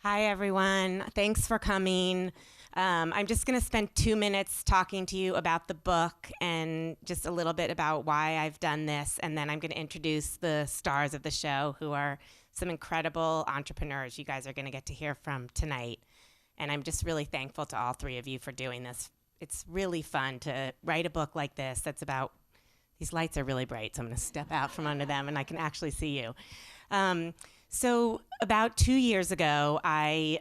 Hi, everyone. Thanks for coming. I'm just going to spend 2 minutes talking to you about the book and just a little bit about why I've done this, and then I'm going to introduce the stars of the show, who are some incredible entrepreneurs you guys are going to get to hear from tonight. And I'm just really thankful to all three of you for doing this. It's really fun to write a book like this that's about, these lights are really bright, so I'm going to step out from under them and I can actually see you. So about 2 years ago, I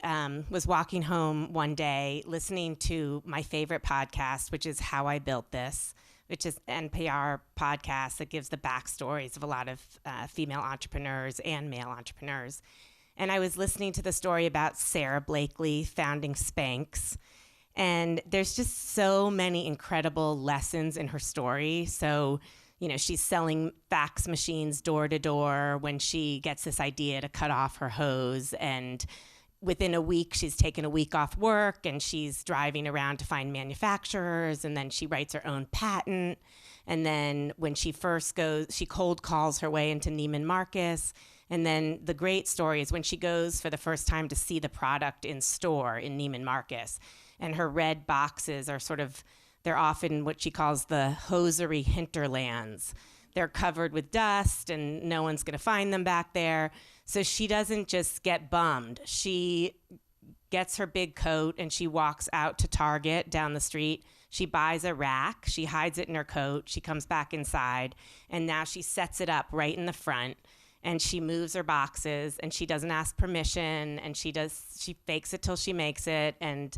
was walking home one day listening to my favorite podcast, which is How I Built This, which is an NPR podcast that gives the backstories of a lot of female entrepreneurs and male entrepreneurs. And I was listening to the story about Sarah Blakely founding Spanx. And there's just so many incredible lessons in her story. So, you know, she's selling fax machines door to door when she gets this idea to cut off her hose. And within a week, she's taken a week off work and she's driving around to find manufacturers. And then she writes her own patent. And then when she first goes, she cold calls her way into Neiman Marcus. And then the great story is when she goes for the first time to see the product in store in Neiman Marcus. And her red boxes are they're often what she calls the hosiery hinterlands. They're covered with dust and no one's gonna find them back there. So she doesn't just get bummed. She gets her big coat and she walks out to Target down the street. She buys a rack, she hides it in her coat, she comes back inside, and now she sets it up right in the front. And she moves her boxes and she doesn't ask permission, and she fakes it till she makes it. And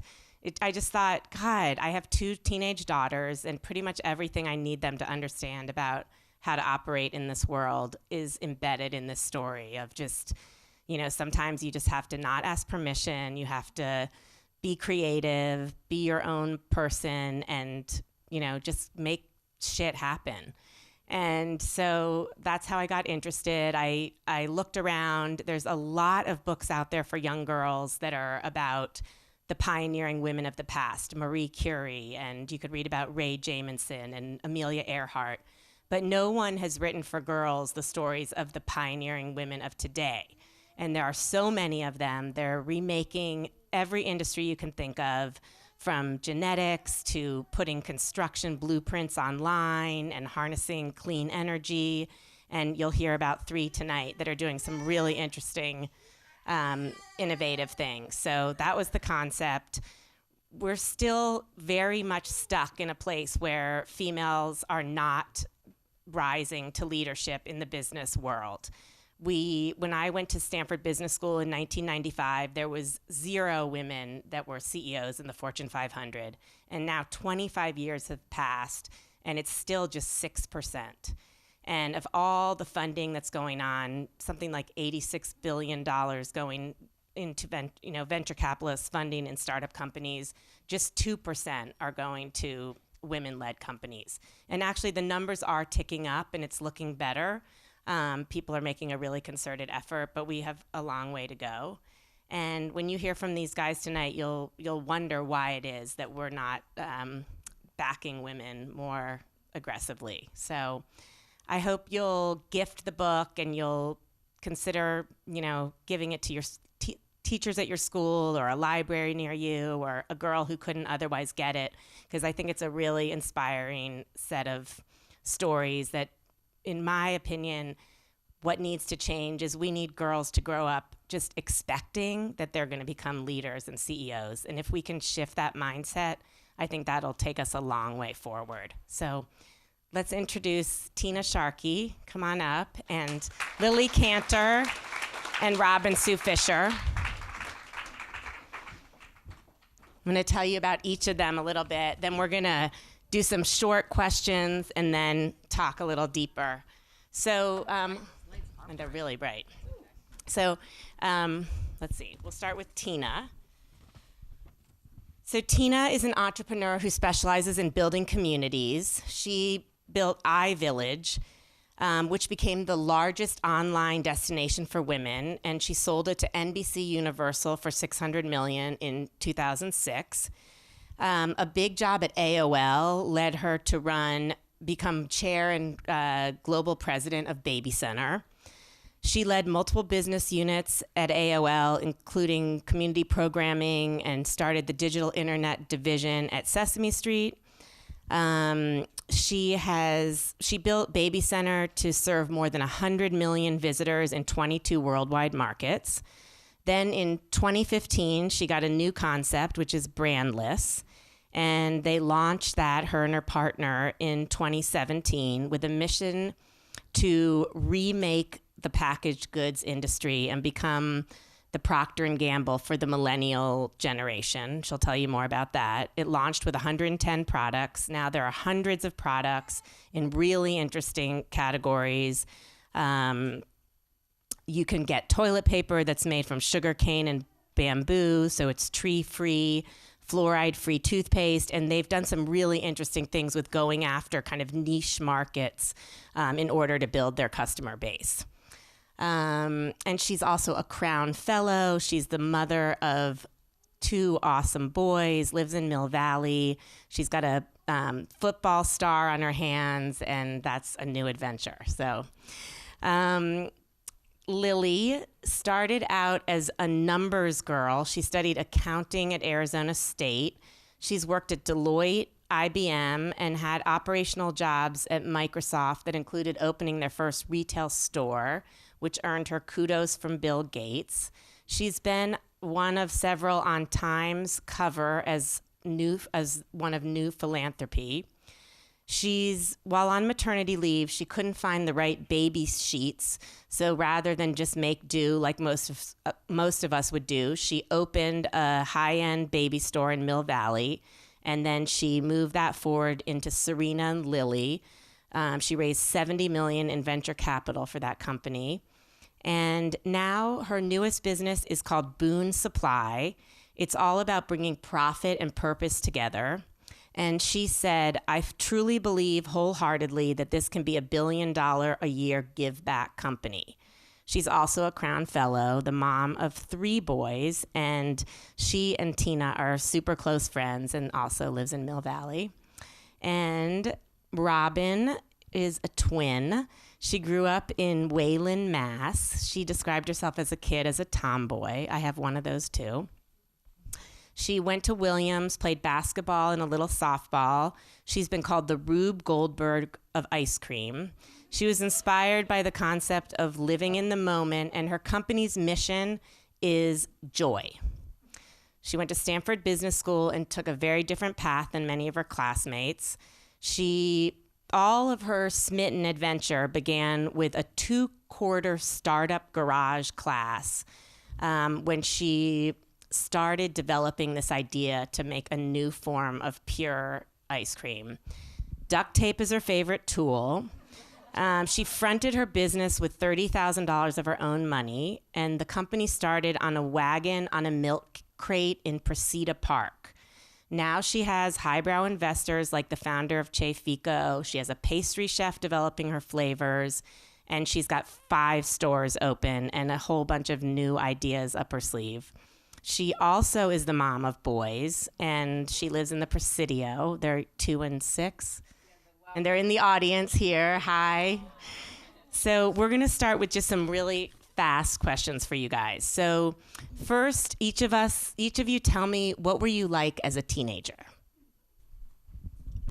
I just thought, God, I have 2 teenage daughters, and pretty much everything I need them to understand about how to operate in this world is embedded in this story of just, you know, sometimes you just have to not ask permission. You have to be creative, be your own person, and, you know, just make shit happen. And so that's how I got interested. I looked around. There's a lot of books out there for young girls that are about the pioneering women of the past, Marie Curie, and you could read about Ray Jamison and Amelia Earhart. But no one has written for girls the stories of the pioneering women of today. And there are so many of them. They're remaking every industry you can think of, from genetics to putting construction blueprints online and harnessing clean energy. And you'll hear about 3 tonight that are doing some really interesting innovative things. So that was the concept. We're still very much stuck in a place where females are not rising to leadership in the business world. When I went to Stanford Business School in 1995, there was 0 women that were CEOs in the Fortune 500. And now 25 years have passed, and it's still just 6%. And of all the funding that's going on, something like $86 billion going into venture capitalists funding in startup companies, just 2% are going to women-led companies. And actually the numbers are ticking up and it's looking better. People are making a really concerted effort, but we have a long way to go. And when you hear from these guys tonight, you'll wonder why it is that we're not backing women more aggressively. So I hope you'll gift the book and you'll consider, giving it to your teachers at your school or a library near you or a girl who couldn't otherwise get it, because I think it's a really inspiring set of stories that, in my opinion, what needs to change is we need girls to grow up just expecting that they're going to become leaders and CEOs. And if we can shift that mindset, I think that'll take us a long way forward. So let's introduce Tina Sharkey, come on up, and Lily Kanter and Robyn Sue Fisher. I'm going to tell you about each of them a little bit. Then we're going to do some short questions and then talk a little deeper. So, and they're really bright. So let's see, we'll start with Tina. So Tina is an entrepreneur who specializes in building communities. She built iVillage, which became the largest online destination for women, and she sold it to NBC Universal for $600 million in 2006. A big job at AOL led her to become chair and global president of Baby Center. She led multiple business units at AOL, including community programming, and started the digital internet division at Sesame Street. She built Baby Center to serve more than 100 million visitors in 22 worldwide markets. Then in 2015, she got a new concept, which is Brandless. And they launched that, her and her partner, in 2017 with a mission to remake the packaged goods industry and become the Procter & Gamble for the millennial generation. She'll tell you more about that. It launched with 110 products. Now there are hundreds of products in really interesting categories. You can get toilet paper that's made from sugarcane and bamboo, so it's tree-free, fluoride-free toothpaste, and they've done some really interesting things with going after kind of niche markets in order to build their customer base. And she's also a Crown Fellow. She's the mother of 2 awesome boys, lives in Mill Valley. She's got a football star on her hands, and that's a new adventure. So Lily started out as a numbers girl. She studied accounting at Arizona State. She's worked at Deloitte, IBM, and had operational jobs at Microsoft that included opening their first retail store, which earned her kudos from Bill Gates. She's been one of several on Time's cover as one of New Philanthropy. While on maternity leave, she couldn't find the right baby sheets. So rather than just make do like most of us would do, she opened a high-end baby store in Mill Valley, and then she moved that forward into Serena Lily. She raised $70 million in venture capital for that company. And now her newest business is called Boon Supply. It's all about bringing profit and purpose together. And she said, I truly believe wholeheartedly that this can be $1 billion a year give back company. She's also a Crown Fellow, the mom of 3 boys, and she and Tina are super close friends and also lives in Mill Valley. And Robyn is a twin. She grew up in Wayland, Mass. She described herself as a kid as a tomboy. I have one of those too. She went to Williams, played basketball and a little softball. She's been called the Rube Goldberg of ice cream. She was inspired by the concept of living in the moment, and her company's mission is joy. She went to Stanford Business School and took a very different path than many of her classmates. All of her Smitten adventure began with a 2-quarter startup garage class when she started developing this idea to make a new form of pure ice cream. Duct tape is her favorite tool. She fronted her business with $30,000 of her own money, and the company started on a wagon on a milk crate in Presida Park. Now she has highbrow investors like the founder of Che Fico. She has a pastry chef developing her flavors, and she's got 5 stores open and a whole bunch of new ideas up her sleeve. She also is the mom of boys, and she lives in the Presidio. They're 2 and 6, and they're in the audience here. Hi. So we're going to start with just some really fast questions for you guys. So first, each of you tell me, what were you like as a teenager?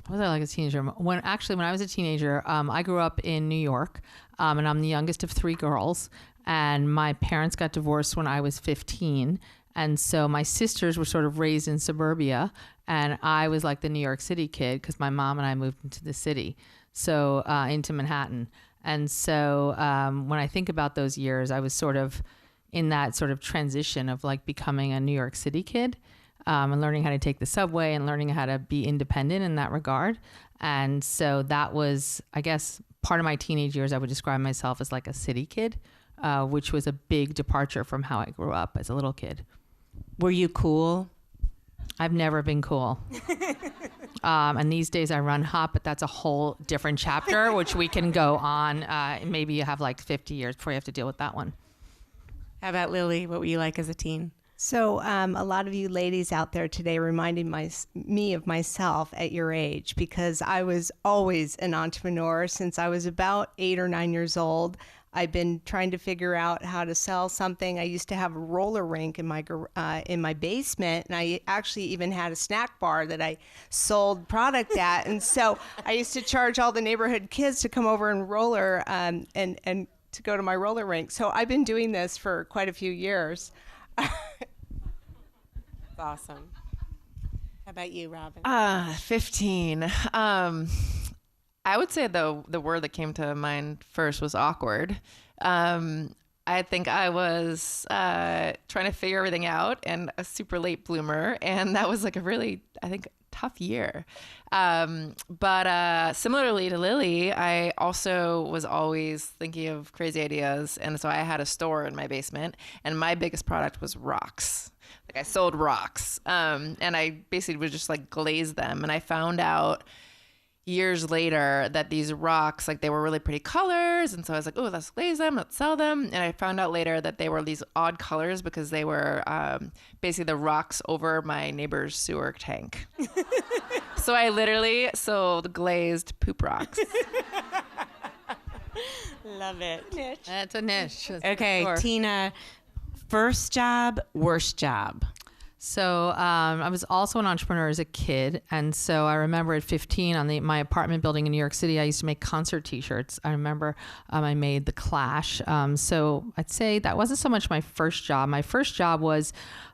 What was I like as a teenager? When I was a teenager, I grew up in New York, and I'm the youngest of 3 girls, and my parents got divorced when I was 15. And so my sisters were sort of raised in suburbia, and I was like the New York City kid because my mom and I moved into the city, so into Manhattan. And so when I think about those years, I was sort of in that sort of transition of like becoming a New York City kid and learning how to take the subway and learning how to be independent in that regard. And so that was, I guess, part of my teenage years. I would describe myself as like a city kid, which was a big departure from how I grew up as a little kid. Were you cool? I've never been cool. And these days I run hot, but that's a whole different chapter, which we can go on. Maybe you have like 50 years before you have to deal with that one. How about Lily? What were you like as a teen? So a lot of you ladies out there today reminded me of myself at your age, because I was always an entrepreneur since I was about 8 or 9 years old. I've been trying to figure out how to sell something. I used to have a roller rink in my basement, and I actually even had a snack bar that I sold product at. And so I used to charge all the neighborhood kids to come over and roller and to go to my roller rink. So I've been doing this for quite a few years. That's awesome. How about you, Robyn? 15. I would say the word that came to mind first was awkward. I think I was trying to figure everything out and a super late bloomer. And that was like a really, I think, tough year. But similarly to Lily, I also was always thinking of crazy ideas. And so I had a store in my basement, and my biggest product was rocks. Like I sold rocks. And I basically would just like glaze them. And I found out years later that these rocks, like they were really pretty colors. And so I was like, oh, let's glaze them, let's sell them. And I found out later that they were these odd colors because they were basically the rocks over my neighbor's sewer tank. So I literally sold glazed poop rocks. Love it. That's a niche. Okay, Sure. Tina, first job, worst job. So I was also an entrepreneur as a kid. And so I remember at 15 on my apartment building in New York City, I used to make concert t-shirts. I remember I made The Clash. So I'd say that wasn't so much my first job. My first job was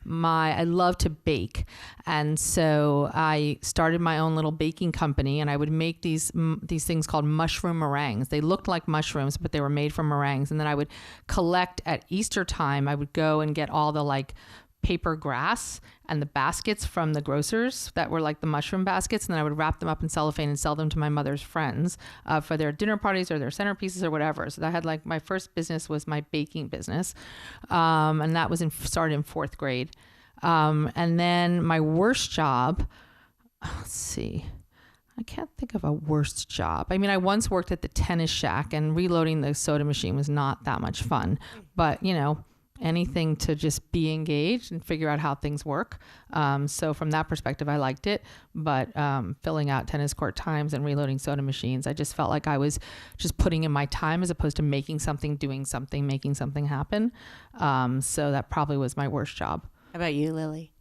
I love to bake. And so I started my own little baking company, and I would make these things called mushroom meringues. They looked like mushrooms, but they were made from meringues. And then I would collect at Easter time. I would go and get all the paper grass and the baskets from the grocers that were like the mushroom baskets, and then I would wrap them up in cellophane and sell them to my mother's friends for their dinner parties or their centerpieces or whatever. So I had my first business was my baking business, and that was started in 4th grade. And then my worst job, let's see, I can't think of a worst job. I mean, I once worked at the Tennis Shack, and reloading the soda machine was not that much fun, but anything to just be engaged and figure out how things work. So from that perspective, I liked it. But filling out tennis court times and reloading soda machines, I just felt like I was just putting in my time as opposed to making something, doing something, making something happen. So that probably was my worst job. How about you, Lily?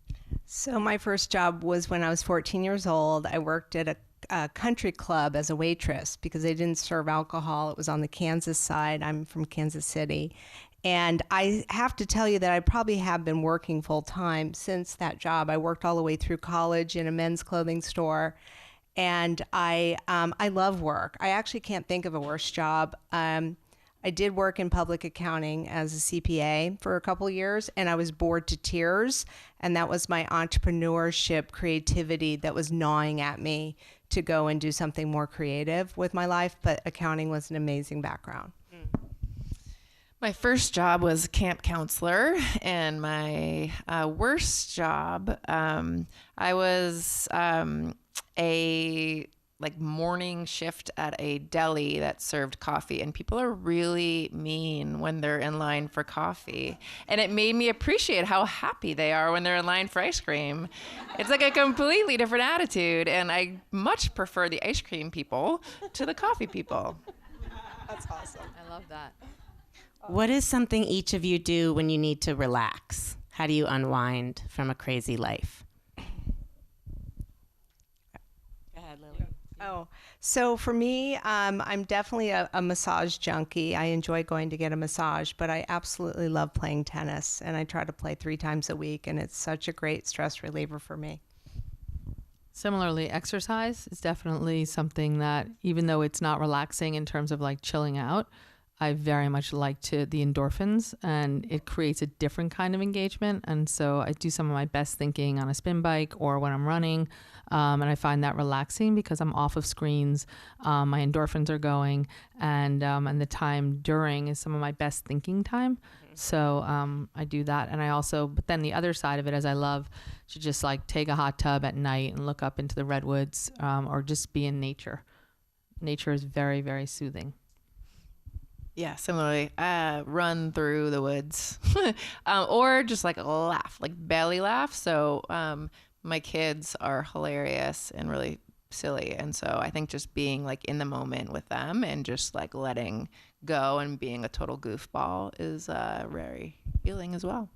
So my first job was when I was 14 years old. I worked at a country club as a waitress because they didn't serve alcohol. It was on the Kansas side. I'm from Kansas City. And I have to tell you that I probably have been working full time since that job. I worked all the way through college in a men's clothing store, and I love work. I actually can't think of a worse job. I did work in public accounting as a CPA for a couple years, and I was bored to tears. And that was my entrepreneurship creativity that was gnawing at me to go and do something more creative with my life. But accounting was an amazing background. My first job was camp counselor, and my worst job, I was a morning shift at a deli that served coffee, and people are really mean when they're in line for coffee. And it made me appreciate how happy they are when they're in line for ice cream. It's like a completely different attitude, and I much prefer the ice cream people to the coffee people. That's awesome. I love that. What is something each of you do when you need to relax? How do you unwind from a crazy life? Go ahead, Lily. Oh, so for me, I'm definitely a massage junkie. I enjoy going to get a massage, but I absolutely love playing tennis, and I try to play 3 times a week, and it's such a great stress reliever for me. Similarly, exercise is definitely something that, even though it's not relaxing in terms of chilling out, I very much like the endorphins, and it creates a different kind of engagement. And so I do some of my best thinking on a spin bike or when I'm running. And I find that relaxing because I'm off of screens. My endorphins are going, and the time during is some of my best thinking time. So I do that. And but then the other side of it is I love to just take a hot tub at night and look up into the redwoods, or just be in nature. Nature is very, very soothing. Yeah, similarly, run through the woods, or just laugh, belly laugh. So my kids are hilarious and really silly, and so I think just being in the moment with them and just letting go, and being a total goofball is very healing as well.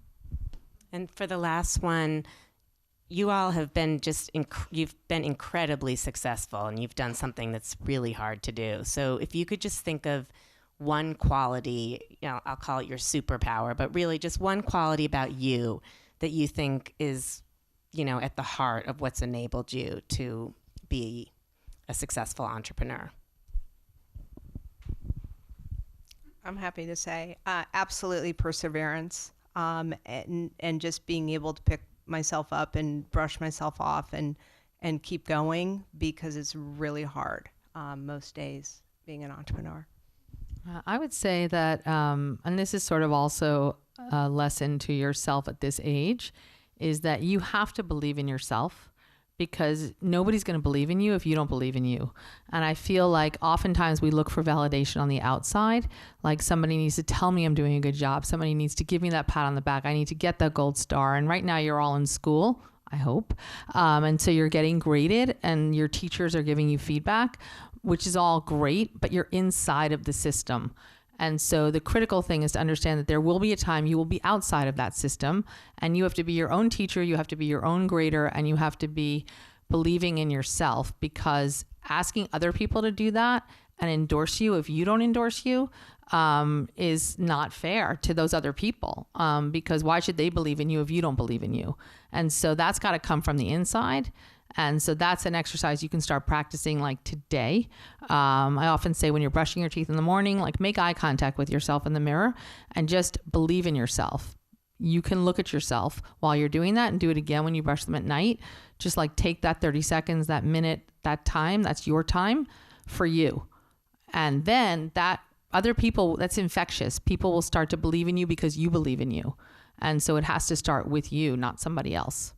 And for the last one, you all have been you've been incredibly successful, and you've done something that's really hard to do. So if you could just think of one quality, I'll call it your superpower, but really just one quality about you that you think is, at the heart of what's enabled you to be a successful entrepreneur. I'm happy to say absolutely perseverance, and just being able to pick myself up and brush myself off and keep going, because it's really hard most days being an entrepreneur. I would say that, and this is sort of also a lesson to yourself at this age, is that you have to believe in yourself, because nobody's going to believe in you if you don't believe in you. And I feel like oftentimes we look for validation on the outside, like somebody needs to tell me I'm doing a good job. Somebody needs to give me that pat on the back. I need to get that gold star. And right now you're all in school, I hope. And so you're getting graded and your teachers are giving you feedback, which is all great, but you're inside of the system. And so the critical thing is to understand that there will be a time you will be outside of that system, and you have to be your own teacher, you have to be your own grader, and you have to be believing in yourself, because asking other people to do that and endorse you if you don't endorse you is not fair to those other people, because why should they believe in you if you don't believe in you? And so that's got to come from the inside. And so that's an exercise you can start practicing like today. I often say when you're brushing your teeth in the morning, like make eye contact with yourself in the mirror and just believe in yourself. You can look at yourself while you're doing that and do it again when you brush them at night. Just like take that 30 seconds, that minute, that time, that's your time for you. And then that other people, that's infectious. People will start to believe in you because you believe in you. And so it has to start with you, not somebody else.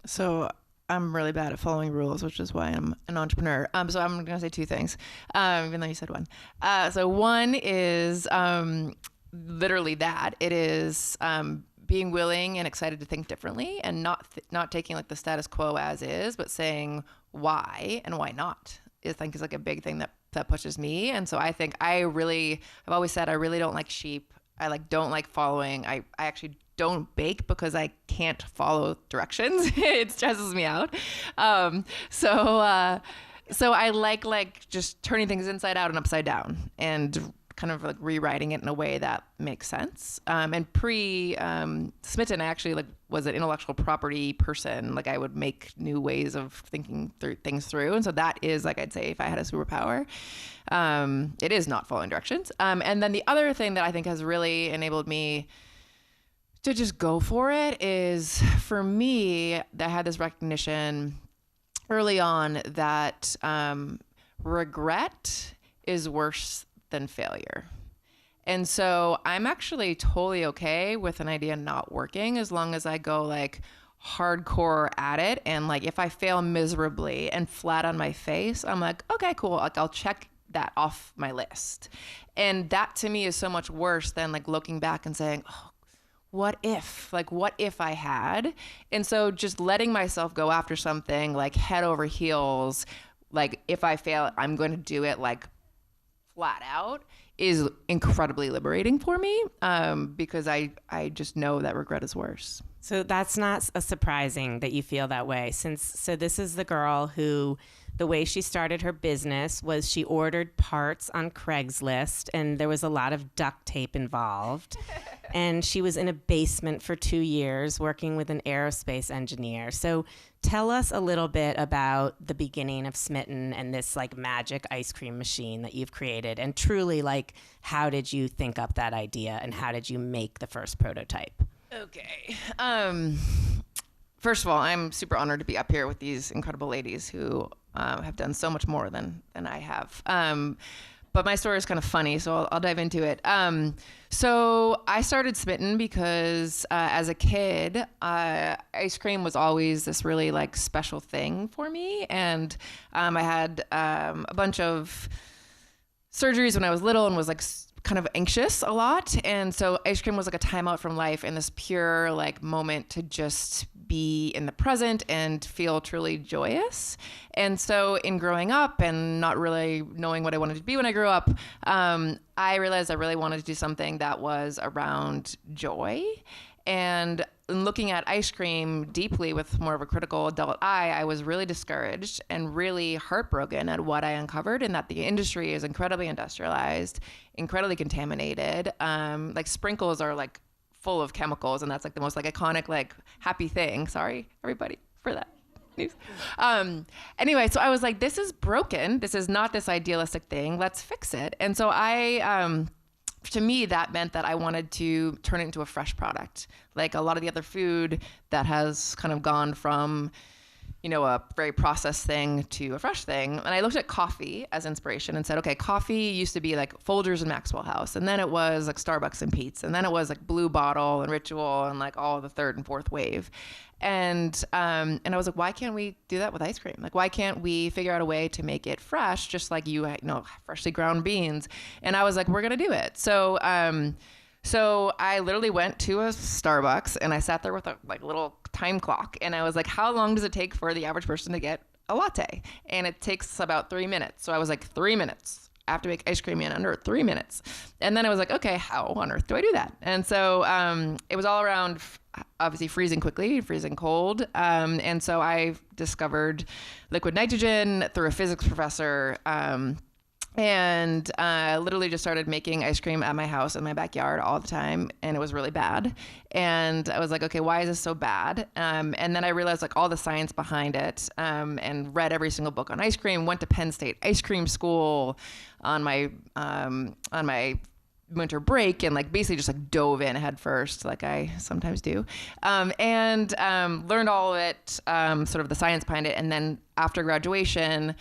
So I'm really bad at following rules, which is why I'm an entrepreneur. So I'm going to say two things, even though you said one. So one is literally that. It is being willing and excited to think differently, and not taking like the status quo as is, but saying why and why not. I think is like a big thing that pushes me. And so I think I've always said I really don't like sheep. I don't like following. I actually don't bake because I can't follow directions. It stresses me out. So I like just turning things inside out and upside down and kind of like rewriting it in a way that makes sense. And Smitten, I actually was an intellectual property person. I would make new ways of thinking things through. And so that is I'd say if I had a superpower, it is not following directions. And then the other thing that I think has really enabled me to just go for it is, for me, I had this recognition early on that regret is worse than failure. And so I'm actually totally okay with an idea not working as long as I go hardcore at it. And if I fail miserably and flat on my face, I'm like, okay, cool. I'll check that off my list. And that to me is so much worse than looking back and saying, oh, what if I had? And so just letting myself go after something head over heels, if I fail, I'm going to do it flat out, is incredibly liberating for me, because I just know that regret is worse. So that's not surprising that you feel that way. So this is the girl who, the way she started her business was she ordered parts on Craigslist, and there was a lot of duct tape involved. And she was in a basement for 2 years working with an aerospace engineer. So tell us a little bit about the beginning of Smitten and this magic ice cream machine that you've created. And truly, how did you think up that idea, and how did you make the first prototype? Okay. First of all, I'm super honored to be up here with these incredible ladies who have done so much more than I have. But my story is kind of funny, so I'll dive into it. So I started Smitten because as a kid, ice cream was always this really special thing for me. And I had a bunch of surgeries when I was little and was kind of anxious a lot. And so ice cream was like a timeout from life and this pure like moment to just be in the present and feel truly joyous. And so in growing up and not really knowing what I wanted to be when I grew up, I realized I really wanted to do something that was around joy. And in looking at ice cream deeply with more of a critical adult eye, I was really discouraged and really heartbroken at what I uncovered, and that the industry is incredibly industrialized, incredibly contaminated. Like sprinkles are like full of chemicals, and that's like the most like iconic, like happy thing. Sorry, everybody, for that news. Anyway, so I was like, this is broken. This is not this idealistic thing. Let's fix it. And so to me, that meant that I wanted to turn it into a fresh product. Like a lot of the other food that has kind of gone from, you know, a very processed thing to a fresh thing. And I looked at coffee as inspiration and said, okay, coffee used to be like Folgers and Maxwell House. And then it was like Starbucks and Pete's. And then it was like Blue Bottle and Ritual and like all the third and fourth wave. And I was like, why can't we do that with ice cream? Like, why can't we figure out a way to make it fresh, just like you know, freshly ground beans? And I was like, we're going to do it. So I literally went to a Starbucks and I sat there with a like little time clock. And I was like, how long does it take for the average person to get a latte? And it takes about 3 minutes. So I was like, 3 minutes. I have to make ice cream in under 3 minutes. And then I was like, okay, how on earth do I do that? And so it was all around obviously freezing quickly, freezing cold. And so I discovered liquid nitrogen through a physics professor, and literally just started making ice cream at my house in my backyard all the time. And it was really bad. And I was like, okay, why is this so bad? And then I realized like all the science behind it, and read every single book on ice cream, went to Penn State ice cream school on my winter break, and like basically just like dove in head first, like I sometimes do, and learned all of it, sort of the science behind it. And then after graduation,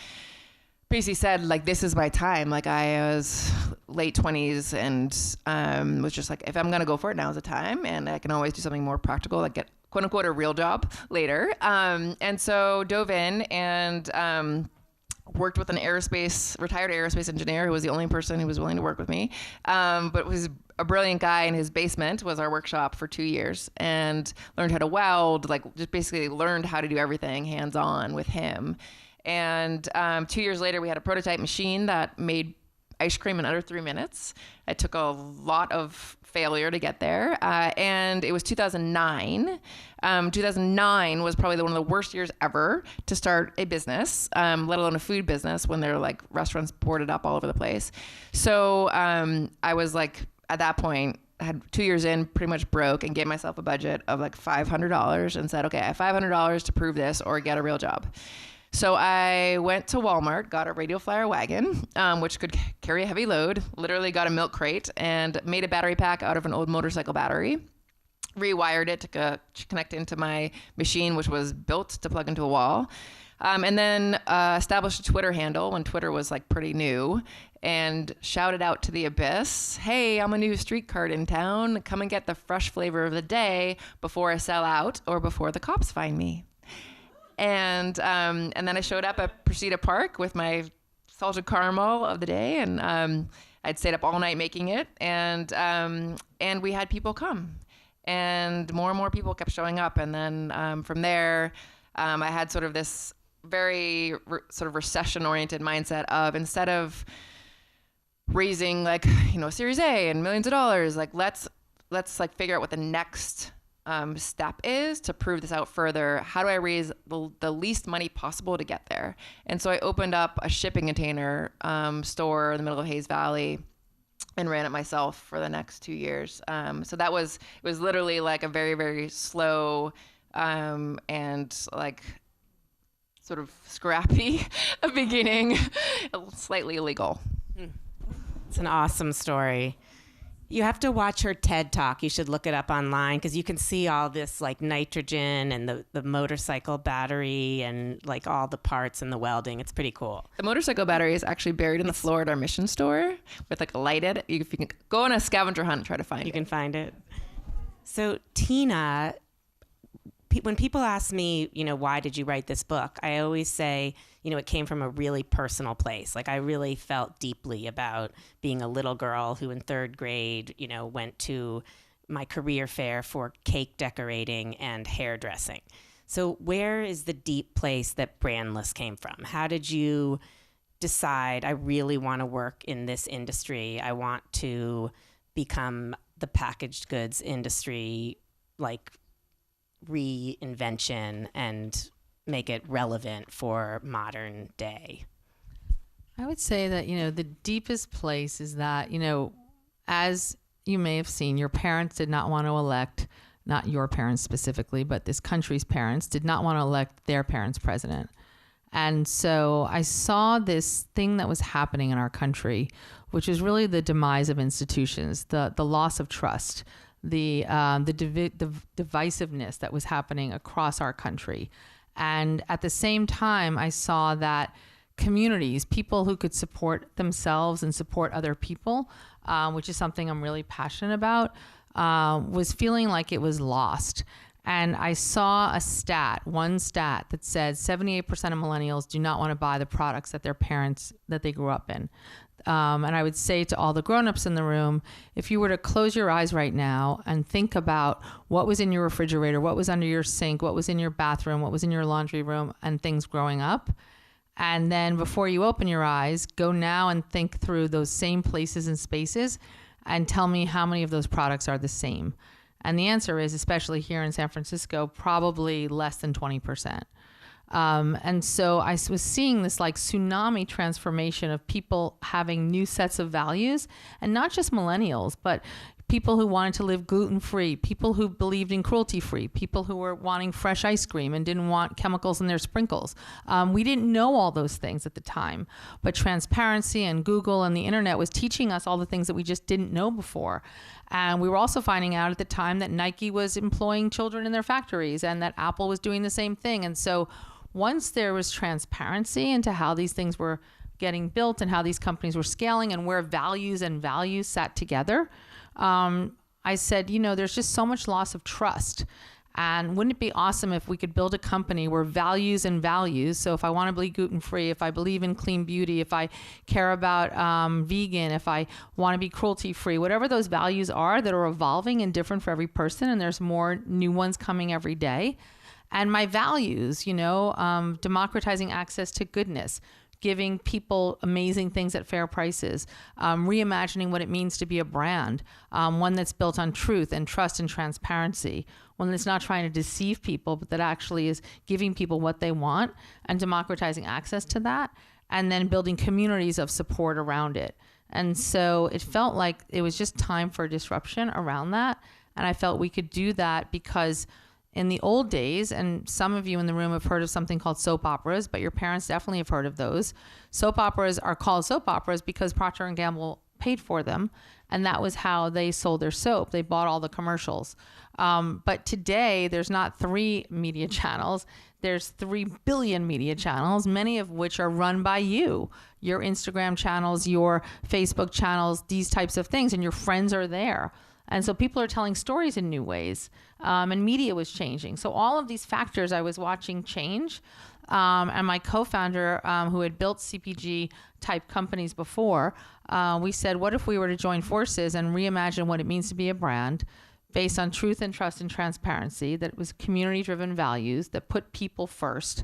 basically said like, this is my time. Like I was late 20s and was just like, if I'm gonna go for it, now's the time, and I can always do something more practical, like get quote unquote a real job later. And so dove in and worked with an retired aerospace engineer who was the only person who was willing to work with me, but was a brilliant guy. In his basement was our workshop for 2 years, and learned how to weld, like just basically learned how to do everything hands-on with him. And 2 years later, we had a prototype machine that made ice cream in under 3 minutes. It took a lot of failure to get there. And it was 2009. 2009 was probably one of the worst years ever to start a business, let alone a food business, when there were like restaurants boarded up all over the place. So I was like, at that point, I had 2 years in, pretty much broke, and gave myself a budget of like $500 and said, okay, I have $500 to prove this or get a real job. So I went to Walmart, got a radial flyer wagon, which could carry a heavy load, literally got a milk crate, and made a battery pack out of an old motorcycle battery, rewired it to connect into my machine, which was built to plug into a wall, and then established a Twitter handle when Twitter was like pretty new, and shouted out to the abyss, hey, I'm a new street cart in town. Come and get the fresh flavor of the day before I sell out or before the cops find me. And then I showed up at Precita Park with my salted caramel of the day, and I'd stayed up all night making it, and we had people come, and more people kept showing up, and then from there, I had sort of this very sort of recession-oriented mindset of, instead of raising like, you know, Series A and millions of dollars, like let's like figure out what the next step is to prove this out further. How do I raise the least money possible to get there? And so I opened up a shipping container store in the middle of Hayes Valley and ran it myself for the next 2 years. So it was literally like a very, very slow and like sort of scrappy beginning, slightly illegal. It's an awesome story. You have to watch her TED Talk. You should look it up online, because you can see all this like nitrogen and the motorcycle battery and like all the parts and the welding. It's pretty cool. The motorcycle battery is actually buried in the floor at our mission store with like a lighted. If you can go on a scavenger hunt and try to find it. You can find it. So Tina, when people ask me, why did you write this book? I always say, it came from a really personal place. Like I really felt deeply about being a little girl who in third grade, went to my career fair for cake decorating and hairdressing. So where is the deep place that Brandless came from? How did you decide I really want to work in this industry? I want to become the packaged goods industry, like reinvention and make it relevant for modern day. I would say that, the deepest place is that, as you may have seen, your parents did not want to elect, not your parents specifically, but this country's parents did not want to elect their parents president. And so I saw this thing that was happening in our country, which is really the demise of institutions, the loss of trust, the divisiveness that was happening across our country. And at the same time, I saw that communities, people who could support themselves and support other people, which is something I'm really passionate about, was feeling like it was lost. And I saw one stat that said 78% of millennials do not want to buy the products that their parents, that they grew up in. And I would say to all the grownups in the room, if you were to close your eyes right now and think about what was in your refrigerator, what was under your sink, what was in your bathroom, what was in your laundry room, and things growing up, and then before you open your eyes, go now and think through those same places and spaces and tell me how many of those products are the same. And the answer is, especially here in San Francisco, probably less than 20%. And so I was seeing this like tsunami transformation of people having new sets of values, and not just millennials, but people who wanted to live gluten-free, people who believed in cruelty-free, people who were wanting fresh ice cream and didn't want chemicals in their sprinkles. We didn't know all those things at the time, but transparency and Google and the internet was teaching us all the things that we just didn't know before. And we were also finding out at the time that Nike was employing children in their factories and that Apple was doing the same thing. And so once there was transparency into how these things were getting built and how these companies were scaling and where values and values sat together, I said, there's just so much loss of trust. And wouldn't it be awesome if we could build a company where values and values, so if I want to be gluten-free, if I believe in clean beauty, if I care about vegan, if I want to be cruelty-free, whatever those values are that are evolving and different for every person, and there's more new ones coming every day. And my values, democratizing access to goodness, giving people amazing things at fair prices, reimagining what it means to be a brand, one that's built on truth and trust and transparency, one that's not trying to deceive people, but that actually is giving people what they want and democratizing access to that, and then building communities of support around it. And so it felt like it was just time for disruption around that. And I felt we could do that because in the old days, and some of you in the room have heard of something called soap operas, but your parents definitely have heard of those. Soap operas are called soap operas because Procter & Gamble paid for them, and that was how they sold their soap. They bought all the commercials. But today, there's not 3 media channels. There's 3 billion media channels, many of which are run by you. Your Instagram channels, your Facebook channels, these types of things, and your friends are there. And so people are telling stories in new ways, and media was changing. So all of these factors I was watching change. And my co-founder, who had built CPG type companies before, we said, what if we were to join forces and reimagine what it means to be a brand based on truth and trust and transparency, that was community-driven values, that put people first,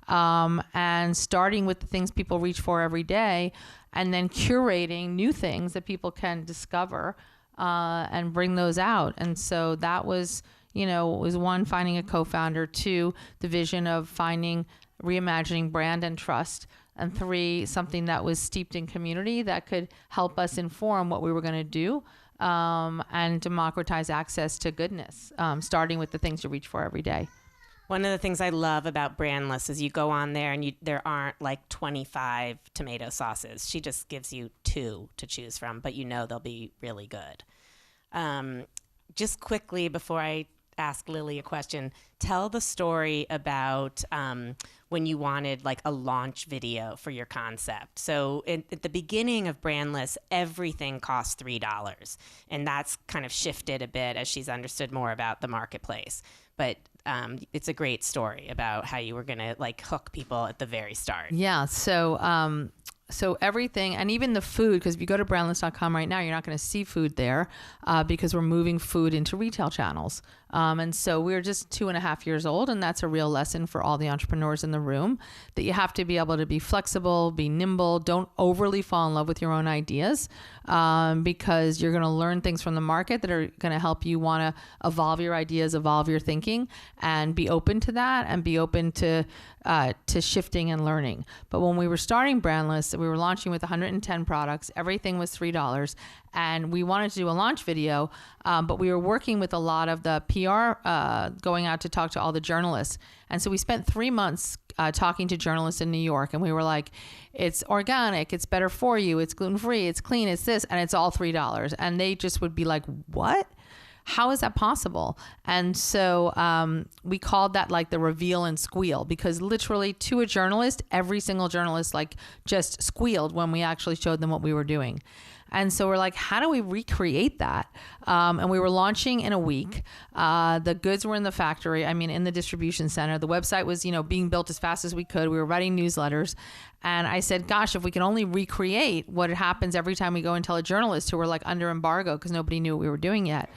and starting with the things people reach for every day, and then curating new things that people can discover and bring those out. And so that was, was 1, finding a co-founder, 2, the vision of reimagining brand and trust, and 3, something that was steeped in community that could help us inform what we were going to do, and democratize access to goodness, starting with the things you reach for every day. One of the things I love about Brandless is you go on there and there aren't like 25 tomato sauces. She just gives you 2 to choose from, but they'll be really good. Just quickly before I ask Lily a question. Tell the story about when you wanted like a launch video for your concept. So at the beginning of Brandless, everything cost $3. And that's kind of shifted a bit as she's understood more about the marketplace. But it's a great story about how you were going to like hook people at the very start. Yeah. So everything, and even the food, because if you go to brandless.com right now, you're not going to see food there because we're moving food into retail channels. And so we're just 2.5 years old, and that's a real lesson for all the entrepreneurs in the room, that you have to be able to be flexible, be nimble, don't overly fall in love with your own ideas because you're going to learn things from the market that are going to help you want to evolve your ideas, evolve your thinking, and be open to that and be open to shifting and learning. But when we were starting Brandless, we were launching with 110 products. Everything was $3. And we wanted to do a launch video, but we were working with a lot of the PR going out to talk to all the journalists. And so we spent 3 months talking to journalists in New York. And we were like, it's organic, it's better for you, it's gluten-free, it's clean, it's this, and it's all $3. And they just would be like, what? How is that possible? And so we called that like the reveal and squeal, because literally to a journalist, every single journalist like just squealed when we actually showed them what we were doing. And so we're like, how do we recreate that? And we were launching in a week. The goods were in the factory, in the distribution center. The website was, being built as fast as we could. We were writing newsletters. And I said, gosh, if we can only recreate what happens every time we go and tell a journalist who were like under embargo because nobody knew what we were doing yet.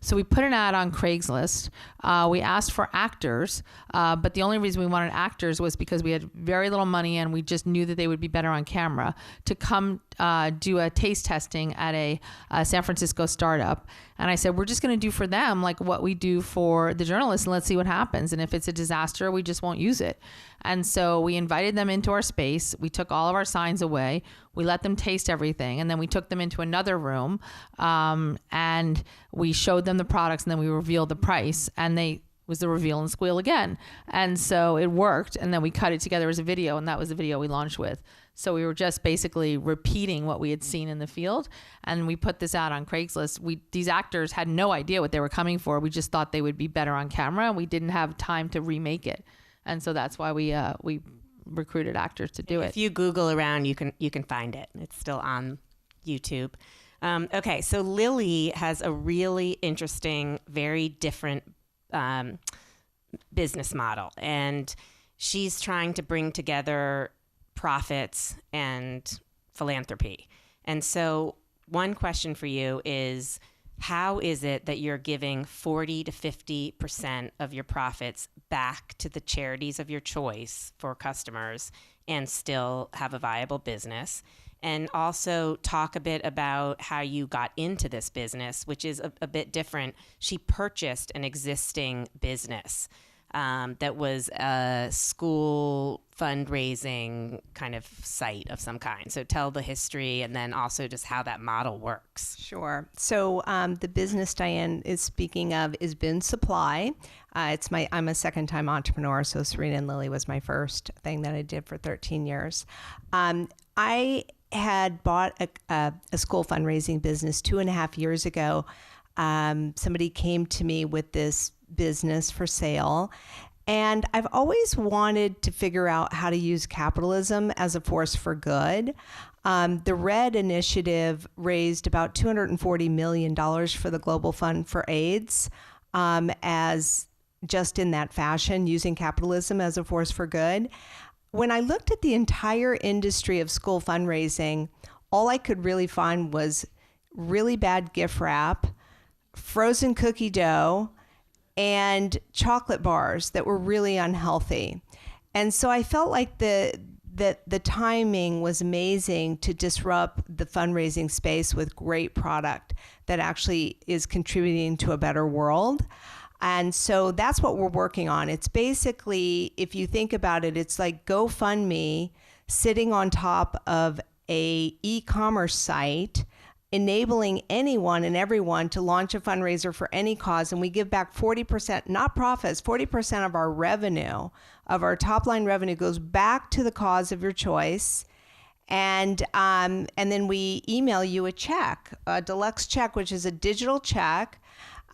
So we put an ad on Craigslist. We asked for actors, but the only reason we wanted actors was because we had very little money and we just knew that they would be better on camera to come do a taste testing at a San Francisco startup. And I said, we're just going to do for them like what we do for the journalists, and let's see what happens. And if it's a disaster, we just won't use it. And so we invited them into our space. We took all of our signs away. We let them taste everything. And then we took them into another room and we showed them the products, and then we revealed the price, and they was the reveal and squeal again. And so it worked. And then we cut it together as a video, and that was the video we launched with. So we were just basically repeating what we had seen in the field. And we put this out on Craigslist. These actors had no idea what they were coming for. We just thought they would be better on camera. We didn't have time to remake it. And so that's why we recruited actors to do it. If you Google around, you can find it. It's still on YouTube. Okay, so Lily has a really interesting, very different business model. And she's trying to bring together profits and philanthropy. And so one question for you is, how is it that you're giving 40 to 50% of your profits back to the charities of your choice for customers and still have a viable business? And also talk a bit about how you got into this business, which is a bit different. She purchased an existing business that was a school fundraising kind of site of some kind. So tell the history, and then also just how that model works. Sure. So the business Diane is speaking of is Boon Supply. I'm a second-time entrepreneur, so Serena and Lily was my first thing that I did for 13 years. I had bought a school fundraising business 2.5 years ago. Somebody came to me with this business for sale, and I've always wanted to figure out how to use capitalism as a force for good. The RED initiative raised about $240 million for the Global Fund for AIDS, as just in that fashion, using capitalism as a force for good. When I looked at the entire industry of school fundraising, all I could really find was really bad gift wrap, frozen cookie dough, and chocolate bars that were really unhealthy. And so I felt like the timing was amazing to disrupt the fundraising space with great product that actually is contributing to a better world. And so that's what we're working on. It's basically, if you think about it, it's like GoFundMe sitting on top of a e-commerce site, enabling anyone and everyone to launch a fundraiser for any cause. And we give back 40%, not profits, 40% of our revenue, of our top line revenue goes back to the cause of your choice. And then we email you a check, a deluxe check, which is a digital check.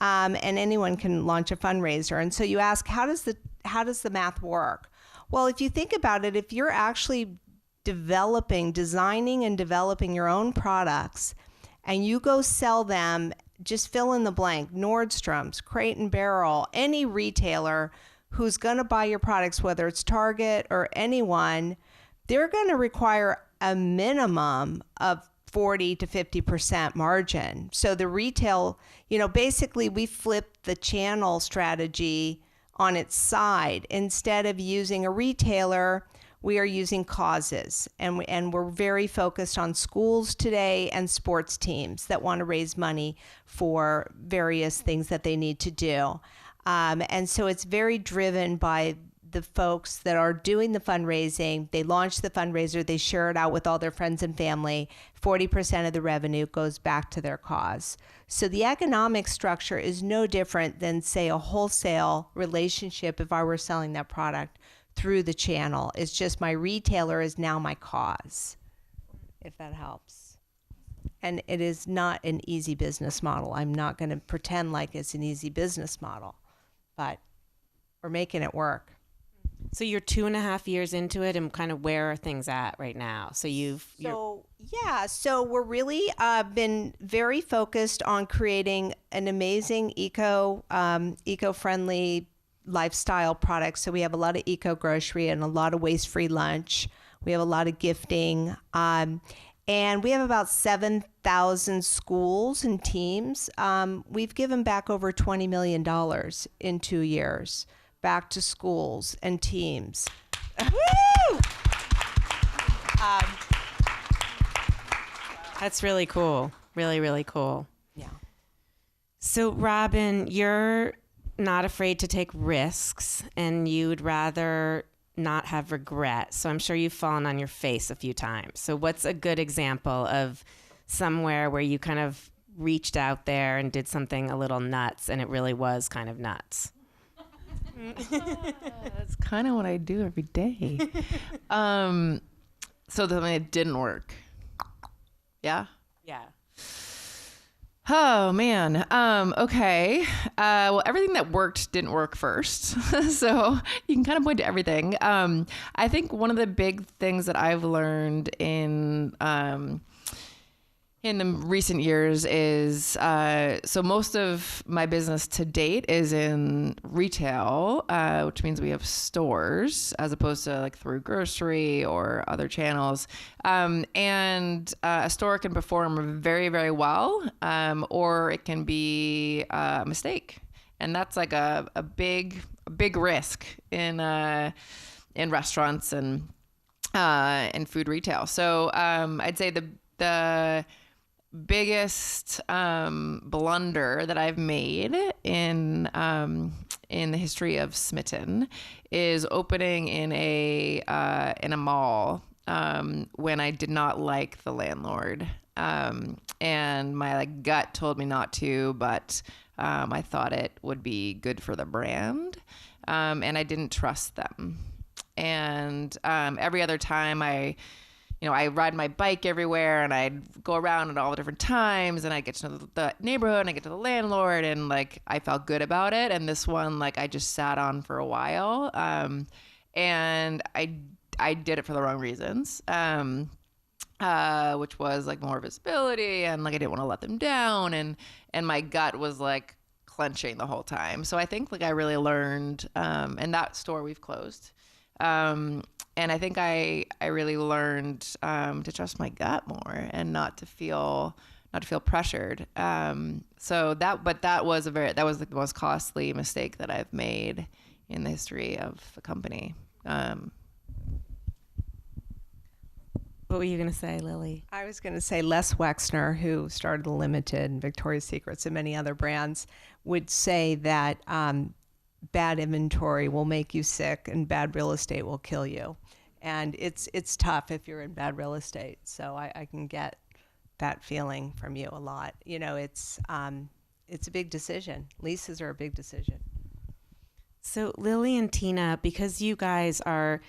and anyone can launch a fundraiser. And so you ask, how does the math work? Well, if you think about it, if you're actually designing and developing your own products, and you go sell them, just fill in the blank, Nordstrom's, Crate and Barrel, any retailer who's going to buy your products, whether it's Target or anyone, they're going to require a minimum of 40 to 50% margin. So the retail, basically we flipped the channel strategy on its side. Instead of using a retailer, we are using causes, and we're very focused on schools today and sports teams that want to raise money for various things that they need to do. And so it's very driven by the folks that are doing the fundraising. They launch the fundraiser, they share it out with all their friends and family. 40% of the revenue goes back to their cause. So the economic structure is no different than, say, a wholesale relationship if I were selling that product through the channel. It's just my retailer is now my cause, if that helps. And it is not an easy business model. I'm not going to pretend like it's an easy business model, but we're making it work. So you're 2.5 years into it, and kind of where are things at right now? So we're really been very focused on creating an amazing eco-friendly lifestyle products. So we have a lot of eco grocery and a lot of waste-free lunch. We have a lot of gifting. And we have about 7,000 schools and teams. We've given back over $20 million in 2 years back to schools and teams. Woo! That's really cool. Really, really cool. Yeah. So Robyn, you're not afraid to take risks, and you'd rather not have regret. So I'm sure you've fallen on your face a few times. So what's a good example of somewhere where you kind of reached out there and did something a little nuts, and it really was kind of nuts? That's kind of what I do every day. So it didn't work. Yeah? Yeah. Oh, man. Okay. Well, everything that worked didn't work first. So you can kind of point to everything. I think one of the big things that I've learned in the recent years is, so most of my business to date is in retail, which means we have stores as opposed to like through grocery or other channels. And a store can perform very, very well, or it can be a mistake. And that's like a big risk in restaurants and food retail. So I'd say the biggest blunder that I've made in the history of Smitten is opening in a mall when I did not like the landlord, and my gut told me not to, but I thought it would be good for the brand, and I didn't trust them. And every other time I ride my bike everywhere, and I'd go around at all the different times, and I get to know the neighborhood, and I get to the landlord, and I felt good about it. And this one, I just sat on for a while, and I did it for the wrong reasons, which was more visibility, and I didn't want to let them down, and my gut was clenching the whole time. So I think I really learned, and that store we've closed. And I think I really learned to trust my gut more and not to feel pressured. So that was the most costly mistake that I've made in the history of the company. What were you going to say, Lily? I was going to say Les Wexner, who started The Limited and Victoria's Secrets and many other brands, would say that bad inventory will make you sick and bad real estate will kill you. And it's tough if you're in bad real estate. So I can get that feeling from you a lot. It's a big decision. Leases are a big decision. So Lily and Tina, because you guys are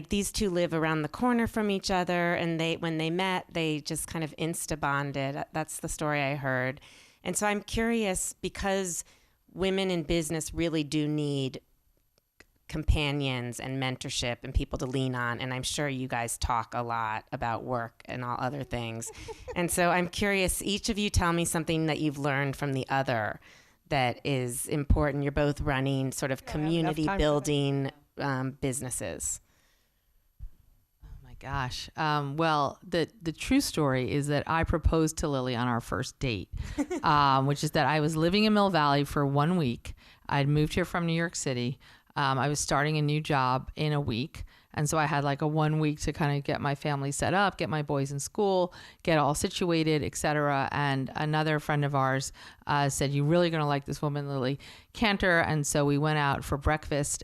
these two live around the corner from each other, and when they met, they just kind of insta bonded. That's the story I heard. And so I'm curious, because women in business really do need companions and mentorship and people to lean on. And I'm sure you guys talk a lot about work and all other things. And so I'm curious, each of you tell me something that you've learned from the other that is important. You're both running sort of community building businesses. Gosh. Well, the true story is that I proposed to Lily on our first date, which is that I was living in Mill Valley for 1 week. I'd moved here from New York City. I was starting a new job in a week. And so I had like a 1 week to kind of get my family set up, get my boys in school, get all situated, et cetera. And another friend of ours said, "You're really going to like this woman, Lily Kanter." And so we went out for breakfast.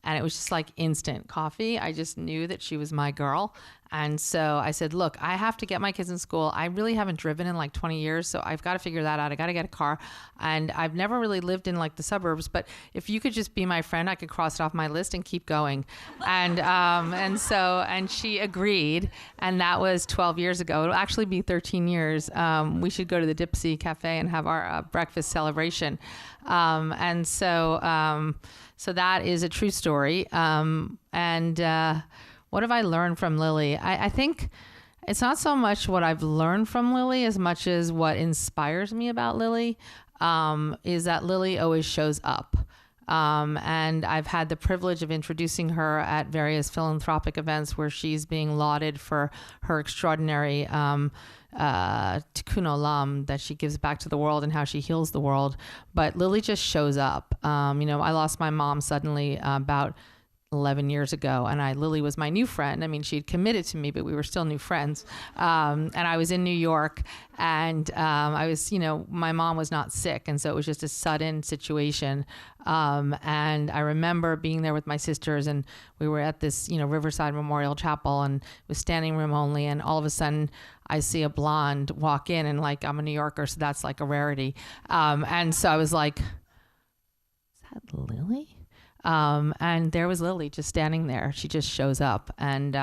And it was just like instant coffee. I just knew that she was my girl. And so I said, look, I have to get my kids in school. I really haven't driven in like 20 years. So I've got to figure that out. I got to get a car. And I've never really lived in like the suburbs, but if you could just be my friend, I could cross it off my list and keep going. And she agreed. And that was 12 years ago. It'll actually be 13 years. We should go to the Dipsy Cafe and have our breakfast celebration. So that is a true story. What have I learned from Lily? I think it's not so much what I've learned from Lily as much as what inspires me about Lily, is that Lily always shows up. And I've had the privilege of introducing her at various philanthropic events where she's being lauded for her extraordinary tikkun olam that she gives back to the world and how she heals the world. But Lily just shows up. I lost my mom suddenly about 11 years ago, and Lily was my new friend. I mean, she had committed to me, but we were still new friends. And I was in New York, and my mom was not sick, and so it was just a sudden situation. And I remember being there with my sisters, and we were at this, Riverside Memorial Chapel, and it was standing room only, and all of a sudden I see a blonde walk in, and like, I'm a New Yorker, so that's like a rarity. And so I was like, is that Lily? And there was Lily just standing there. She just shows up, and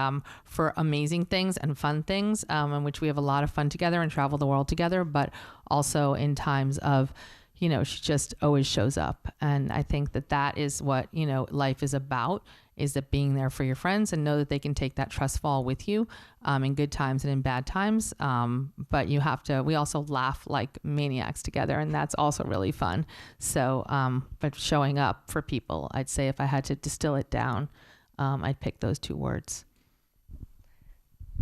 for amazing things and fun things, in which we have a lot of fun together and travel the world together, but also in times of, she just always shows up. And I think that is what, life is about, is that being there for your friends and know that they can take that trust fall with you, in good times and in bad times. But we also laugh like maniacs together, and that's also really fun. So, but showing up for people, I'd say if I had to distill it down, I'd pick those two words.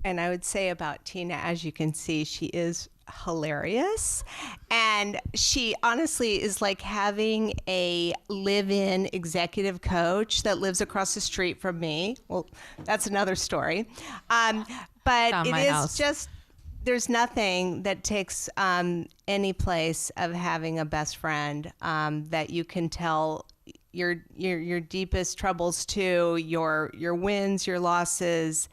And I would say about Tina, as you can see, she is hilarious, and she honestly is like having a live-in executive coach that lives across the street from me. Well, that's another story, but it is just, there's nothing that takes any place of having a best friend that you can tell your deepest troubles to, your wins, your losses.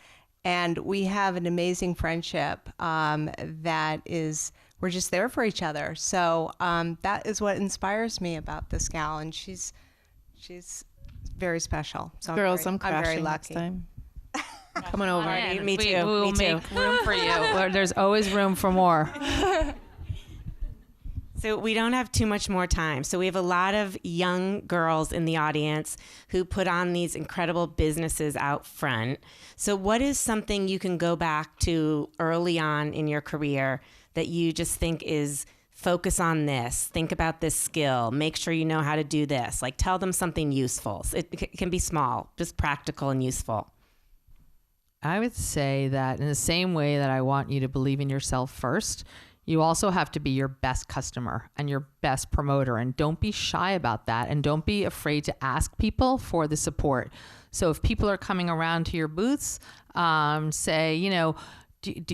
And we have an amazing friendship that is, we're just there for each other. So that is what inspires me about this gal, and she's very special. So Girls, I'm very crashing lucky. next time. Coming over. Me too. We will make room for you. There's always room for more. So we don't have too much more time. So we have a lot of young girls in the audience who put on these incredible businesses out front. So what is something you can go back to early on in your career that you just think is, focus on this, think about this skill, make sure you know how to do this, like tell them something useful. It can be small, just practical and useful. I would say that in the same way that I want you to believe in yourself first, you also have to be your best customer and your best promoter, and don't be shy about that, and don't be afraid to ask people for the support. So if people are coming around to your booths, say,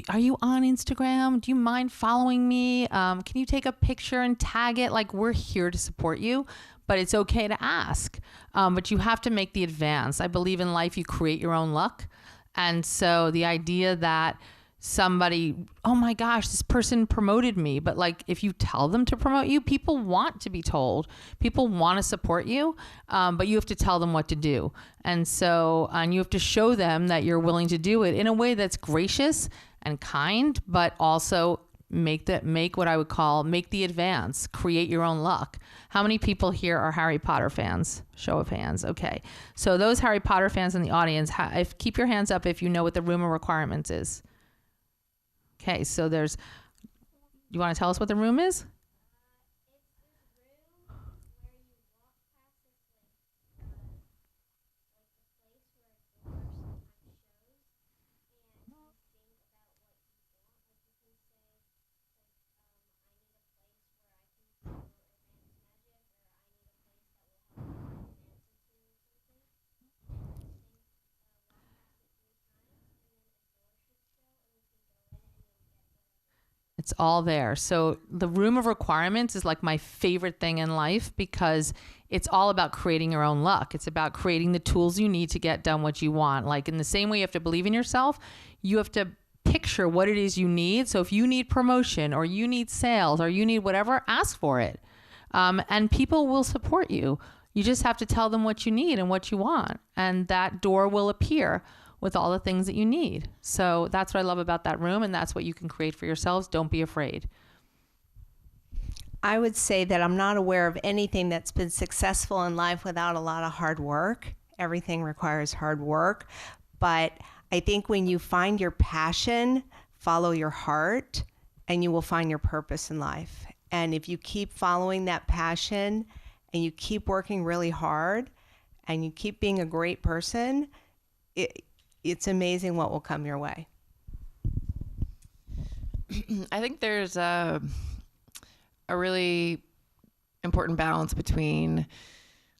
are you on Instagram? Do you mind following me? Can you take a picture and tag it? Like, we're here to support you, but it's okay to ask. But you have to make the advance. I believe in life, you create your own luck. And so the idea that somebody, oh my gosh, this person promoted me. But like, if you tell them to promote you, people want to be told. People want to support you, but you have to tell them what to do. And you have to show them that you're willing to do it in a way that's gracious and kind, but also make what I would call make the advance, create your own luck. How many people here are Harry Potter fans? Show of hands. Okay. So those Harry Potter fans in the audience, keep your hands up if you know what the room of requirements is. Okay. So you want to tell us what the room is? It's all there. So the room of requirements is like my favorite thing in life because it's all about creating your own luck. It's about creating the tools you need to get done what you want. Like in the same way you have to believe in yourself, you have to picture what it is you need. So if you need promotion or you need sales or you need whatever, ask for it. And people will support you. You just have to tell them what you need and what you want. And that door will appear with all the things that you need. So that's what I love about that room, and that's what you can create for yourselves. Don't be afraid. I would say that I'm not aware of anything that's been successful in life without a lot of hard work. Everything requires hard work. But I think when you find your passion, follow your heart, and you will find your purpose in life. And if you keep following that passion and you keep working really hard and you keep being a great person, it's amazing what will come your way. I think there's a really important balance between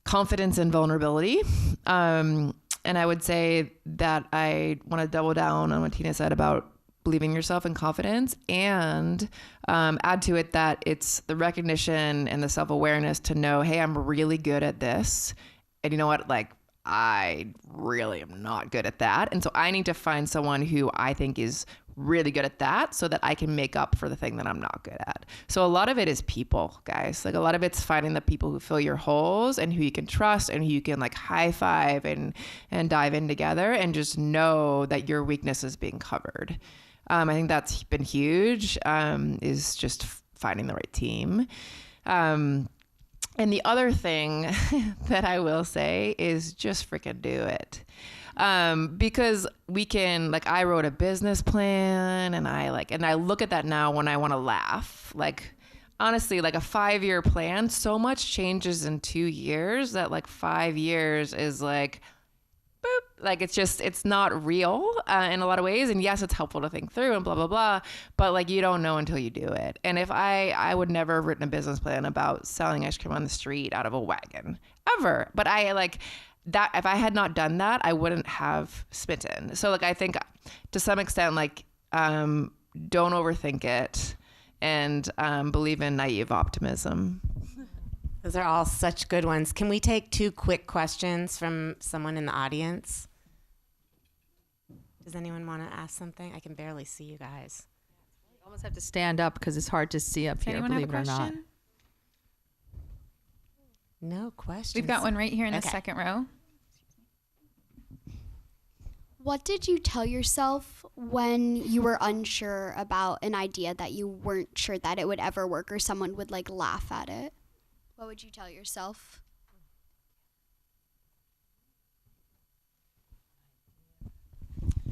confidence and vulnerability. And I would say that I want to double down on what Tina said about believing in yourself and confidence, and add to it that it's the recognition and the self-awareness to know, hey, I'm really good at this. And you know what? Like, I really am not good at that. And so I need to find someone who I think is really good at that so that I can make up for the thing that I'm not good at. So a lot of it is people, guys. Like a lot of it's finding the people who fill your holes and who you can trust and who you can like high five and dive in together and just know that your weakness is being covered. I think that's been huge, is just finding the right team. And the other thing that I will say is just freaking do it. Because we can, like, I wrote a business plan and I look at that now when I want to laugh. Like, honestly, like a 5-year plan, so much changes in 2 years that like 5 years is like, boop. Like, it's not real in a lot of ways. And yes, it's helpful to think through and blah, blah, blah. But like, you don't know until you do it. And if I would never have written a business plan about selling ice cream on the street out of a wagon ever. But I like that. If I had not done that, I wouldn't have Smitten. So like, I think to some extent, like, don't overthink it and believe in naive optimism. Those are all such good ones. Can we take 2 quick questions from someone in the audience? Does anyone want to ask something? I can barely see you guys. You almost have to stand up because it's hard to see up here, believe it or not. No questions. We've got one right here in the second row. What did you tell yourself when you were unsure about an idea that you weren't sure that it would ever work or someone would like laugh at it? What would you tell yourself?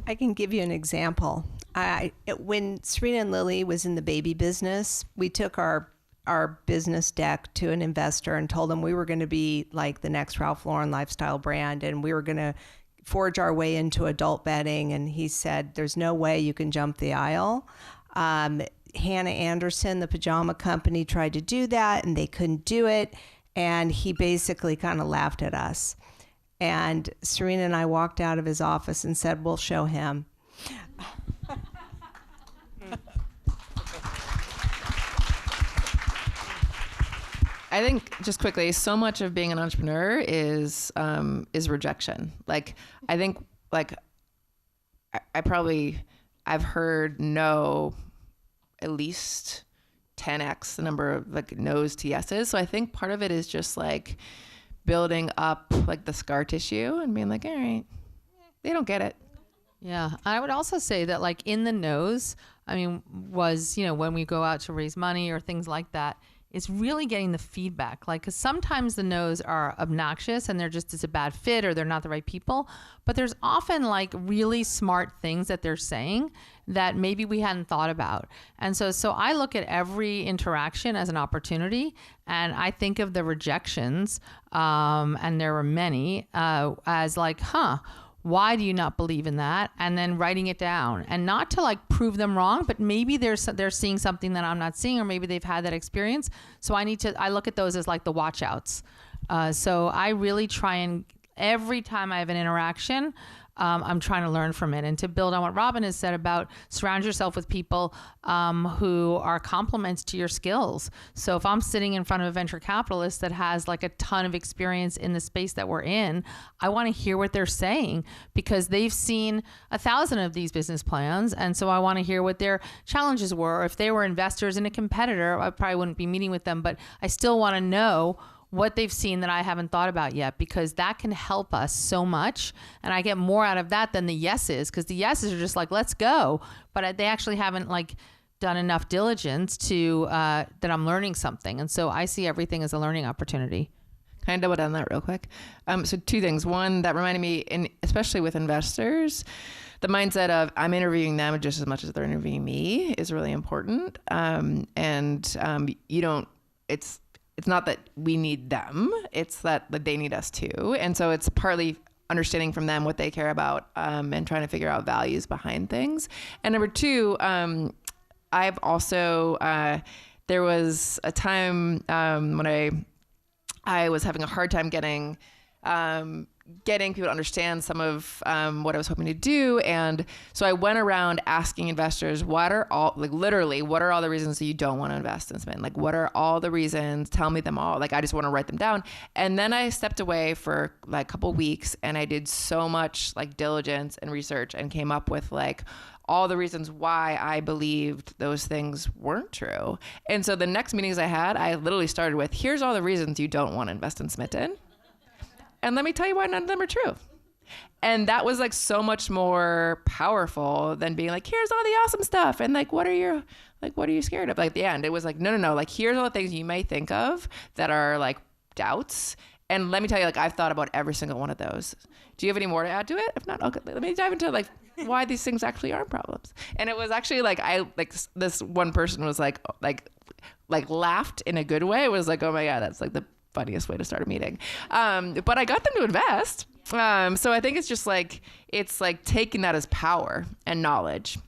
I can give you an example. When Serena and Lily was in the baby business, we took our business deck to an investor and told them we were going to be like the next Ralph Lauren lifestyle brand and we were going to forge our way into adult bedding. And he said, there's no way you can jump the aisle. Hannah Anderson, the pajama company, tried to do that and they couldn't do it. And he basically kind of laughed at us. And Serena and I walked out of his office and said, we'll show him. I think just quickly, so much of being an entrepreneur is rejection. Like, I think like I've heard no at least 10x the number of like no's to yeses. So I think part of it is just like building up like the scar tissue and being like, all right, they don't get it. Yeah. I would also say that like in the no's, was, when we go out to raise money or things like that, is really getting the feedback. Like, 'cause sometimes the no's are obnoxious and it's a bad fit or they're not the right people. But there's often like really smart things that they're saying that maybe we hadn't thought about. And so I look at every interaction as an opportunity, and I think of the rejections, and there were many, as like, why do you not believe in that? And then writing it down, and not to like prove them wrong, but maybe they're seeing something that I'm not seeing, or maybe they've had that experience. So I look at those as like the watch outs. So I really try, and every time I have an interaction, I'm trying to learn from it. And to build on what Robyn has said about surround yourself with people who are complements to your skills. So if I'm sitting in front of a venture capitalist that has like a ton of experience in the space that we're in, I want to hear what they're saying, because they've seen 1,000 of these business plans. And so I want to hear what their challenges were. Or if they were investors in a competitor, I probably wouldn't be meeting with them, but I still want to know what they've seen that I haven't thought about yet, because that can help us so much. And I get more out of that than the yeses, because the yeses are just like, let's go. But they actually haven't like done enough diligence to, that I'm learning something. And so I see everything as a learning opportunity. Can I double down that real quick? So two things. One, that reminded me, and especially with investors, the mindset of I'm interviewing them just as much as they're interviewing me is really important. It's not that we need them, it's that they need us too. And so it's partly understanding from them what they care about, and trying to figure out values behind things. And number two, I've also, there was a time when I was having a hard time getting people to understand some of what I was hoping to do. And so I went around asking investors, what are all the reasons that you don't want to invest in Smitten? Like, what are all the reasons? Tell me them all. Like, I just want to write them down. And then I stepped away for like a couple weeks, and I did so much like diligence and research, and came up with like all the reasons why I believed those things weren't true. And so the next meetings I had, I literally started with, here's all the reasons you don't want to invest in Smitten. And let me tell you why none of them are true. And that was like so much more powerful than being like, here's all the awesome stuff. And like, what are you scared of? Like at the end, it was like, no. Like, here's all the things you may think of that are like doubts. And let me tell you, like, I've thought about every single one of those. Do you have any more to add to it? If not, okay, let me dive into like why these things actually aren't problems. And it was actually like, this one person was like laughed in a good way. It was like, oh my God, that's like the funniest way to start a meeting. But I got them to invest. So I think it's just like, it's like taking that as power and knowledge.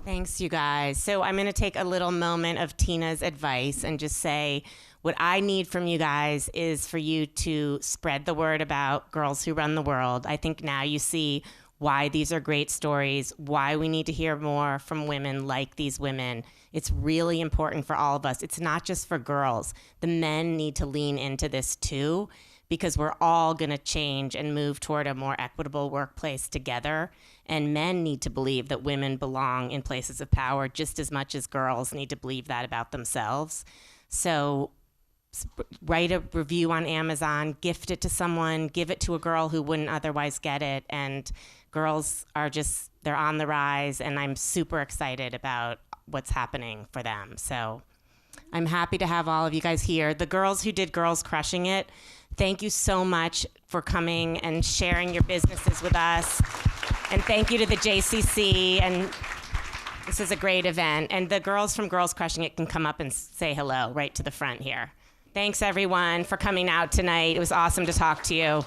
Thanks, you guys. So I'm going to take a little moment of Tina's advice and just say, what I need from you guys is for you to spread the word about Girls Who Run the World. I think now you see why these are great stories, why we need to hear more from women like these women. It's really important for all of us. It's not just for girls. The men need to lean into this too, because we're all going to change and move toward a more equitable workplace together. And men need to believe that women belong in places of power just as much as girls need to believe that about themselves. So write a review on Amazon, gift it to someone, give it to a girl who wouldn't otherwise get it. And girls are just, they're on the rise, and I'm super excited about what's happening for them. So I'm happy to have all of you guys here. The girls who did Girls Crushing It, thank you so much for coming and sharing your businesses with us. And thank you to the JCC, and this is a great event. And the girls from Girls Crushing It can come up and say hello right to the front here. Thanks everyone for coming out tonight. It was awesome to talk to you.